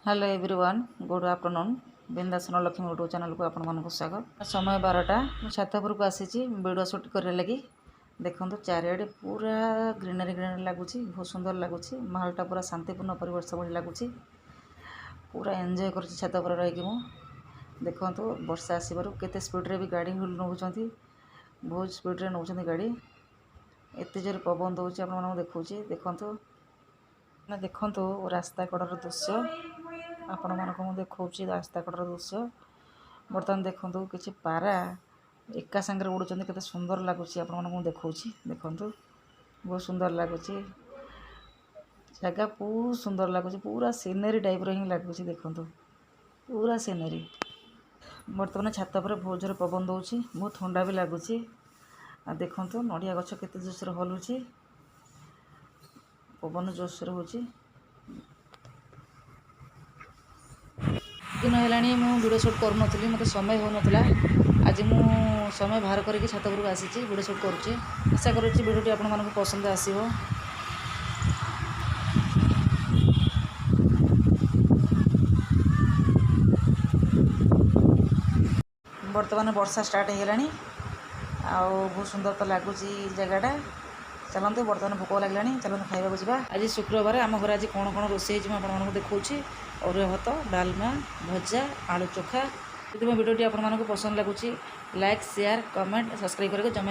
Hello everyone good afternoon बिंदासन Lakshmi YouTube channel को आपण स्वागत। समय 12टा छात उपरक आसी वीडियो शूट कर लगी। देखो चारिआडे पूरा ग्रीनरी ग्रीनरी लगुच, बहुत सुंदर लगुच। माहौलटा पूरा शांतिपूर्ण परिवेश भली लगुच। पूरा एंजॉय कर छात उपर रही। देखो वर्षा आसबार केते स्पीड भी गाड़ी नौकरी, बहुत स्पीड रे नौकरी गाड़ी। एत जोर पवन दौर आप देखा देखु देखु रास्ता कड़र दृश्य आपण मानक देखा रास्ता कड़र दृश्य। बर्तमान देखु किसी पारा एका सांगे उड़ुं के सुंदर लगुच। आपण देखा देखु बहुत सुंदर लगुच। जगह बहुत सुंदर लगुच, पूरा सीनेरी टाइप हिं लगुच। देखु पूरा सीनेरी। बर्तमान छात पर बहुत जोर पवन दौर, बहुत ठंडा भी लगुच। देखु नड़िया गछ केते जोर हलुची, पवन जोरसोर हो। दिन है वीडियो शूट करूँ, मत समय हो नाला। आज मु समय बाहर करके छात उपरक आसी वीडियो शूट करुँचे। आशा करुँची वीडियोटी आपण मानक पसंद आसीबो। बर्तमान वर्षा स्टार्ट हो गलानी। बहुत सुंदर तो लगुच जगटा। चलते बर्तमान भोक लगे, चलते खाइबा जा। आज शुक्रवार आम घर आज कौन कौन रोषे आपको देखा। अरुआ भात, डालमा, भजा, आलू चोखा। यदि मो वीडियोटी आपको पसंद लगुच लाइक शेयर कमेंट सब्सक्राइब करके जमा